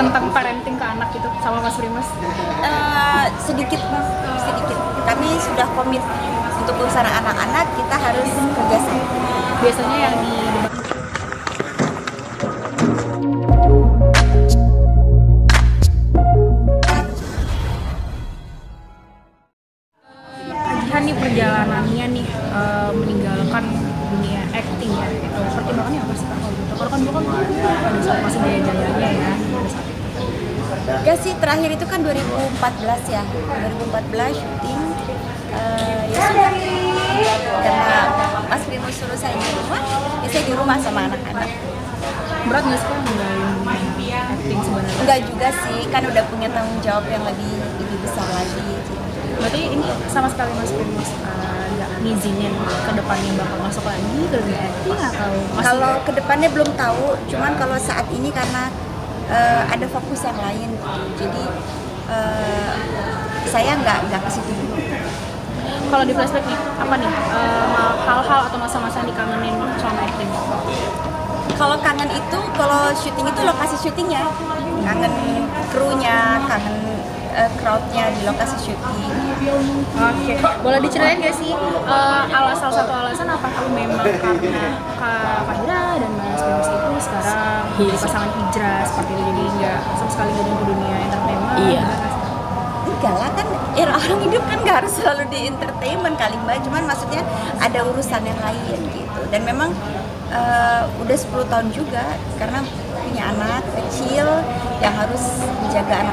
tentang parenting ke anak gitu sama Mas Primus? Sedikit Mas, sedikit. Kami sudah komit untuk urusan anak-anak, kita harus kerjasama. Biasanya yang di Kajian nih perjalanannya nih meninggalkan dunia acting ya, itu pertimbangannya apa sih Kak kalau gitu? Kalau kan dulu kan pada saat masih jaya-jayanya ya pada saat itu. Ya sih, terakhir itu kan 2014 ya, 2014 syuting. Ya sudah, karena Mas Primus suruh saya di rumah, ya saya di rumah sama anak-anak. Berat nggak sih Kak ninggalin acting sebenarnya? Enggak juga sih, kan udah punya tanggung jawab yang lebih besar lagi gitu. Berarti ini sama sekali Mas Primus nggak ngizinin ke depannya bakal masuk lagi ke dunia acting atau masih? Kalau kedepannya belum tahu, cuman kalau saat ini karena ada fokus yang lain, jadi saya nggak ke situ dulu. Kalau di flashback nih, apa nih hal-hal atau masa-masa yang dikangenin selama acting? Kalau kangen itu, kalau syuting itu lokasi syutingnya, kangen krunya, kangen crowdnya di lokasi syuting. Oke, boleh diceritain nggak sih salah satu alasan apakah memang karena Kak Fahira dan Mas Primus itu sekarang jadi pasangan hijrah seperti itu, jadi nggak sama sekali jadi ke dunia entertainment? Iya. Enggak lah, kan orang hidup kan nggak harus selalu di entertainment kali Mbak, cuman maksudnya ada urusan yang lain gitu. Dan memang udah 10 tahun juga karena punya anak kecil yang harus menjaga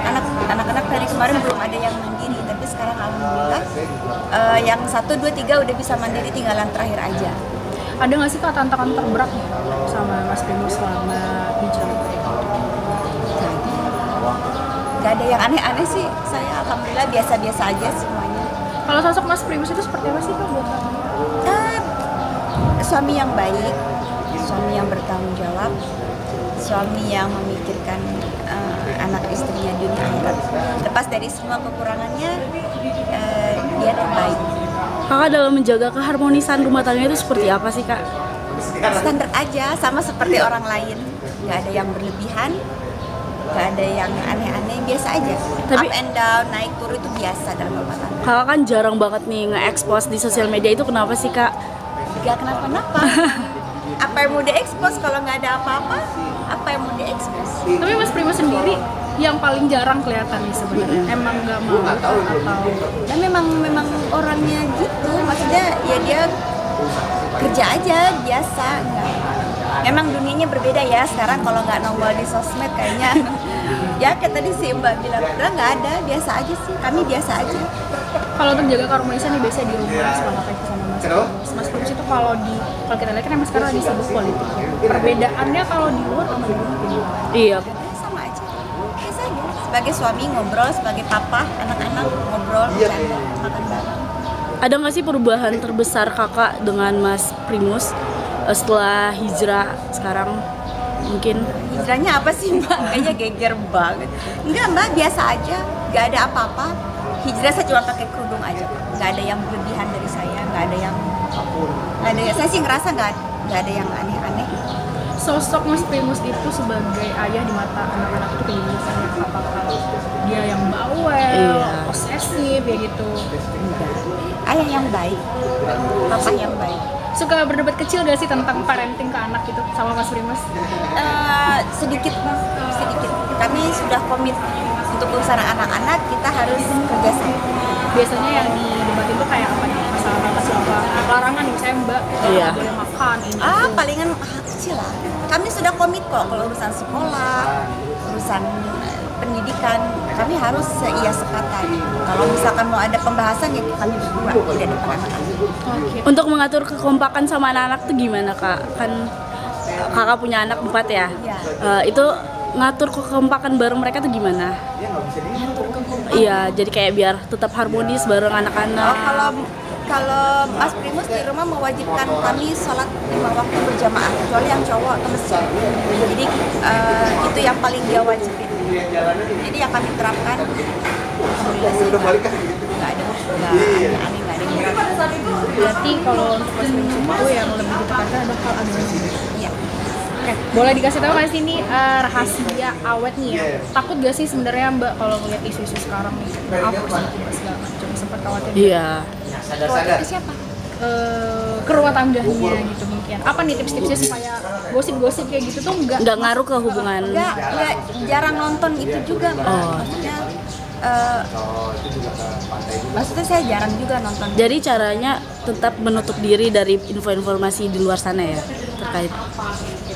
anak-anak dari kemarin belum ada yang mandiri, tapi sekarang alhamdulillah yang 1, 2, 3 udah bisa mandiri, tinggalan terakhir aja. Ada nggak sih Kak tantangan terberat nih sama Mas Primus selama hijrah? Gak ada yang aneh-aneh sih, saya alhamdulillah biasa-biasa aja semuanya. Kalau sosok Mas Primus itu seperti apa sih Kak buat kamu? Suami yang baik, suami yang bertanggung jawab, suami yang memikirkan anak istrinya dunia akhirat. Lepas dari semua kekurangannya, dia terbaik. Kakak dalam menjaga keharmonisan rumah tangga itu seperti apa sih Kak? Standar aja, sama seperti orang lain. Gak ada yang berlebihan, gak ada yang aneh-aneh, biasa aja. Tapi, up and down, naik turun itu biasa dalam rumah tangga. Kakak kan jarang banget nih nge-expose di sosial media, itu kenapa sih Kak? Gak kenapa-napa. Apa yang mau diekspos kalau nggak ada apa-apa? Apa yang mau diekspos? Tapi Mas Primus sendiri yang paling jarang kelihatan nih sebenarnya, emang nggak mau atau? Dan memang orangnya gitu, maksudnya ya dia kerja aja biasa. Memang dunianya berbeda ya sekarang, kalau nggak nongol di sosmed kayaknya ya kayak tadi sih Mbak bilang, udah nggak ada, biasa aja sih, kami biasa aja. Kalau untuk jaga keharmonisan nih biasanya di rumah selama kayak sama Mas Primus. Mas Primus itu kalau kita lihat kan emang sekarang lagi sibuk politik. Perbedaannya kalau di luar sama di rumah gimana? Iya. Sama aja, biasa aja. Sebagai suami ngobrol, sebagai papa, anak-anak ngobrol, bercanda, makan bareng. Ada nggak sih perubahan terbesar Kakak dengan Mas Primus setelah hijrah sekarang? Mungkin Hijrahnya apa sih Mbak? Kayaknya geger banget. Enggak Mbak, biasa aja, nggak ada apa-apa. Hijrah saya cuma pakai kerudung aja, nggak ada yang berlebihan dari saya, nggak ada yang, saya sih ngerasa nggak ada yang aneh-aneh. Sosok Mas Primus itu sebagai ayah di mata anak-anak itu kayak gimana? Apakah dia yang bawel, posesif ya gitu? Enggak. Ayah yang baik, papa yang baik. Suka berdebat kecil gak sih tentang parenting ke anak gitu sama Mas Primus? Sedikit Mas, sedikit. Kami sudah komit untuk urusan anak-anak, kita harus kerjasama. Biasanya yang didebatin tuh kayak apa nih? Masalah apa sih? Larangan nih, misalnya Mbak nggak boleh makan ini itu. Palingan kecil lah. Kami sudah komit kok kalau urusan sekolah, urusan pendidikan, kami harus seia sekata. Kalau misalkan mau ada pembahasan ya kami berdua di depan anak-anak. Okay. untuk mengatur kekompakan sama anak-anak tuh gimana Kak? Kan Kakak punya anak 4 ya? Iya. Itu ngatur kekompakan bareng mereka tuh gimana? Iya, jadi kayak biar tetap harmonis bareng anak-anak. Kalau Mas Primus di rumah mewajibkan kami sholat 5 waktu berjamaah, kecuali yang cowok ke masjid. Jadi itu yang paling dia wajibin. Jadi yang kami terapkan, alhamdulillah sih nggak ada aneh-aneh, nggak ada yang berat. Berarti kalau untuk Mas Primus itu yang lebih ditekankan ada hal agama. Iya. Oke, boleh dikasih tahu nggak sih ini rahasia awet nih ya? Takut gak sih sebenarnya Mbak kalau ngeliat isu-isu sekarang nih? Apa sih segala macam, sempat khawatir? Iya. Khawatir ke siapa? Ke rumah tangganya gitu mungkin. Apa nih tips-tipsnya supaya gosip-gosip kayak gitu tuh nggak Ngaruh ke hubungan. Enggak, jarang nonton itu juga, Mbak. Maksudnya saya jarang juga nonton. Jadi caranya tetap menutup diri dari info-informasi di luar sana ya terkait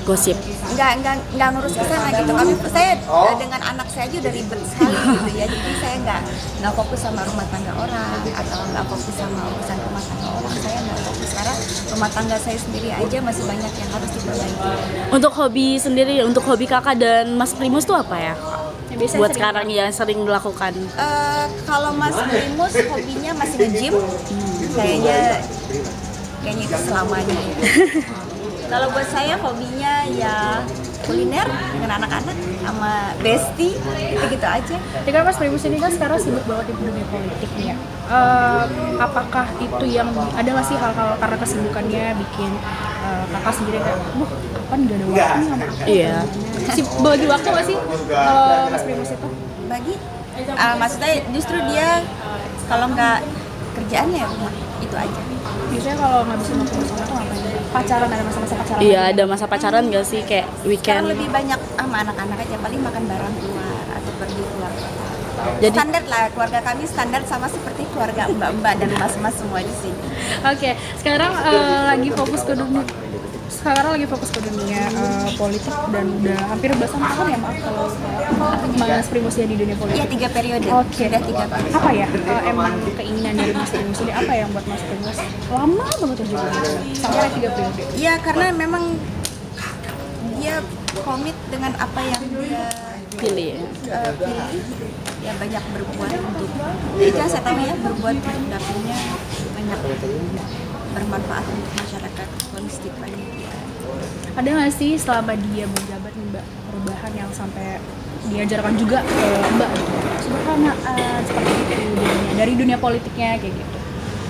gosip. Enggak ngurus ke sana gitu. Saya dengan anak saya aja udah ribet sekali gitu ya. Jadi saya enggak fokus sama rumah tangga orang atau enggak fokus sama urusan rumah tangga orang. Saya enggak fokus karena rumah tangga saya sendiri aja masih banyak yang harus diperbaiki. Untuk hobi sendiri, untuk hobi kakak dan Mas Primus tuh apa ya? Buat sekarang yang sering dilakukan. Kalau Mas Primus hobinya masih nge-gym. Kayaknya itu selamanya ya. Kalau buat saya hobinya ya kuliner dengan anak-anak sama bestie, gitu aja. Jadi kan Mas Primus ini kan sekarang sibuk banget di dunia politik nih ya. Apakah itu yang ada nggak sih hal-hal karena kesibukannya bikin kakak sendiri kayak, kapan nggak ada waktu sama aku? Iya. Bagi waktu nggak sih Mas Primus itu? Bagi, maksudnya justru dia kalau nggak kerjaan ya rumah, itu aja. Biasanya kalau ngabisin waktu bersama tuh ngapain? Pacaran, ada masa-masa pacaran? Iya, ada masa pacaran nggak sih kayak Sekarang weekend? lebih banyak sama anak-anak aja, paling makan bareng keluar atau pergi keluar. Jadi Standar lah, keluarga kami standar sama seperti keluarga mbak-mbak dan mas-mas semua di sini. Oke, sekarang lagi fokus ke dunia. Sekarang lagi fokus ke dunia politik dan udah hampir belasan tahun ya maaf kalau Mas Primus ya di dunia politik. Iya 3 periode. Oke. Sudah 3 periode. Apa ya emang keinginan dari Mas Primus ini apa yang buat Mas Primus lama banget juga sampai 3 periode? Iya karena memang dia komit dengan apa yang dia pilih. pilih. Ya banyak berbuat untuk. Itu yang saya tahu ya, berbuat untuk dapurnya banyak bermanfaat untuk masyarakat konstituennya dia. Ada nggak sih selama dia menjabat nih Mbak perubahan yang sampai diajarkan juga ke Mbak gitu? Sederhana seperti itu dari dunia politiknya kayak gitu.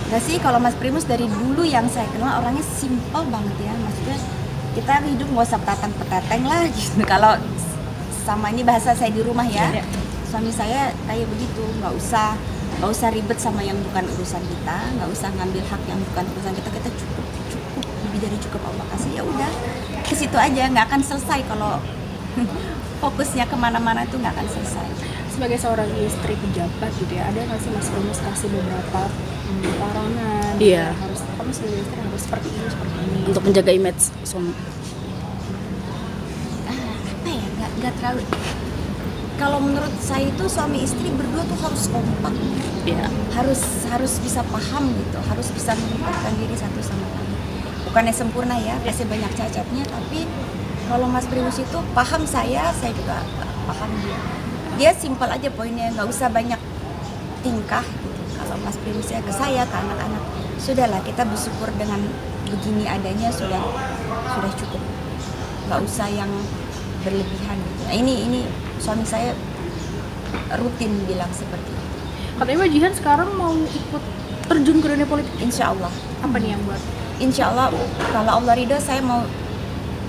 Nggak sih, kalau Mas Primus dari dulu yang saya kenal orangnya simple banget ya. Maksudnya kita hidup nggak usah petateng lah gitu. Kalau sama ini bahasa saya di rumah ya, suami saya kayak begitu, nggak usah ribet sama yang bukan urusan kita, nggak usah ngambil hak yang bukan urusan kita. Kita cukup lebih dari cukup Allah kasih, ya udah ke situ aja, nggak akan selesai kalau fokusnya kemana-mana itu nggak akan selesai. Sebagai seorang istri pejabat gitu ya, ada nggak sih Mas Primus kasih beberapa larangan? Iya. Harus kamu sebagai istri harus seperti ini. Untuk menjaga image suami. Apa ya, nggak terlalu. Kalau menurut saya itu suami istri berdua tuh harus kompak. Iya. Harus bisa paham gitu, harus bisa menempatkan diri satu sama lain. Bukannya sempurna ya, pasti banyak cacatnya, tapi kalau Mas Primus itu paham saya juga paham dia. Dia simpel aja poinnya, nggak usah banyak tingkah gitu. Kalau Mas Primus ya ke saya, ke anak-anak, sudahlah kita bersyukur dengan begini adanya sudah cukup. Nggak usah yang berlebihan gitu. Nah, ini suami saya rutin bilang seperti itu. Katanya Mbak Jihan sekarang mau ikut terjun ke dunia politik. Insya Allah. Apa nih yang buat? Insya Allah kalau Allah ridho saya mau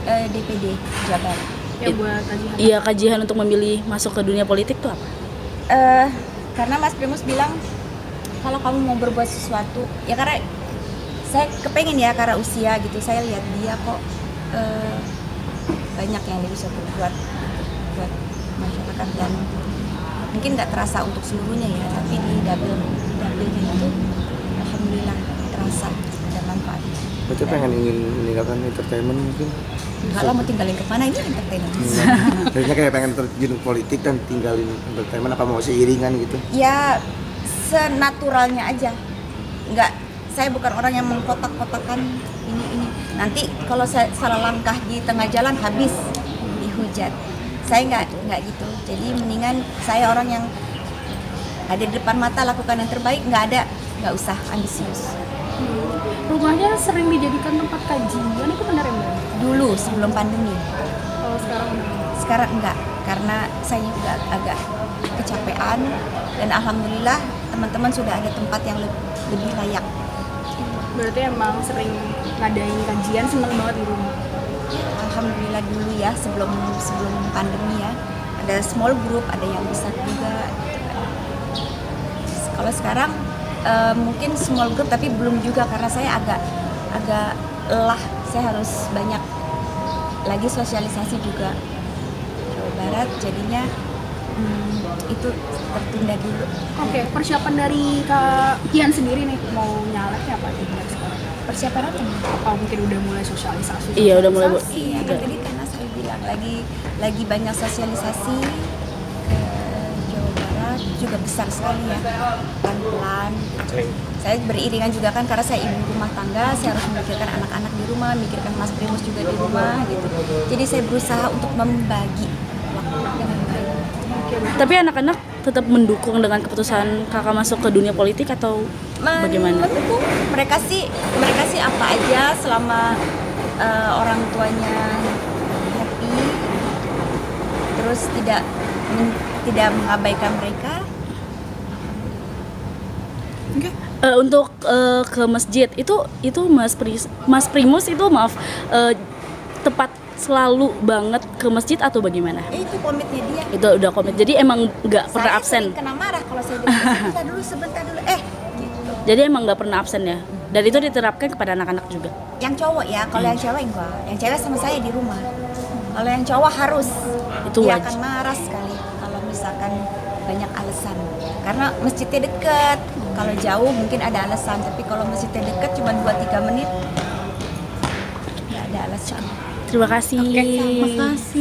DPD Jabar. Ya buat Kak Jihan. Iya, kajian untuk memilih masuk ke dunia politik tuh apa? Karena Mas Primus bilang kalau kamu mau berbuat sesuatu, ya karena saya kepengen ya karena usia gitu, saya lihat dia kok banyak yang bisa berbuat buat masyarakat dan mungkin nggak terasa untuk seluruhnya ya, tapi di dapilnya itu alhamdulillah terasa ada manfaatnya. Berarti pengen ingin meninggalkan entertainment mungkin? Enggak lah, mau tinggalin kemana, ini entertainment. Maksudnya kayak pengen terjun politik dan tinggalin entertainment, apa mau seiringan gitu? Ya senaturalnya aja, nggak, saya bukan orang yang mengkotak-kotakan ini. Nanti kalau saya salah langkah di tengah jalan habis dihujat. Saya nggak gitu. Jadi mendingan saya orang yang ada di depan mata lakukan yang terbaik, nggak usah ambisius. Rumahnya sering dijadikan tempat kajian, itu benar ya Mbak? Dulu sebelum pandemi. Kalau sekarang Sekarang enggak, karena saya juga agak kecapean dan alhamdulillah teman-teman sudah ada tempat yang lebih layak. berarti emang sering ngadain kajian, seneng banget di rumah. alhamdulillah dulu ya, sebelum pandemi ya, ada small group, ada yang besar juga gitu kan. Kalau sekarang mungkin small group tapi belum juga, karena saya agak lelah, saya harus banyak lagi sosialisasi juga Jawa Barat, jadinya itu tertunda dulu. Oke, persiapan dari Kak Kian sendiri nih mau nyaleknya apa nih dari sekarang? Persiapan apa nih? Apa mungkin udah mulai sosialisasi? Iya, udah mulai Iya, kan tadi karena saya bilang lagi banyak sosialisasi ke Jawa Barat, juga besar sekali ya, pelan-pelan. Saya beriringan juga kan, karena saya ibu rumah tangga, saya harus memikirkan anak-anak di rumah, memikirkan Mas Primus juga di rumah gitu. Jadi saya berusaha untuk membagi waktu dengan baik. Tapi anak-anak tetap mendukung dengan keputusan kakak masuk ke dunia politik atau bagaimana? Mendukung. Mereka sih apa aja selama orang tuanya happy, terus tidak mengabaikan mereka. Untuk ke masjid itu Mas Primus itu maaf tepat selalu banget ke masjid atau bagaimana? Itu komitnya dia. Itu udah komit. Jadi emang nggak pernah absen. Saya kena marah kalau saya bilang sebentar dulu gitu. Jadi emang nggak pernah absen ya. Dan itu diterapkan kepada anak-anak juga. Yang cowok ya, kalau yang cewek enggak. Yang cewek sama saya di rumah. Kalau yang cowok harus. Itu dia wajib. akan marah sekali kalau misalkan banyak alasan. Karena masjidnya dekat. Kalau jauh mungkin ada alasan, tapi kalau masjidnya dekat cuma 2-3 menit nggak ada alasan. Terima kasih. Oke, makasih.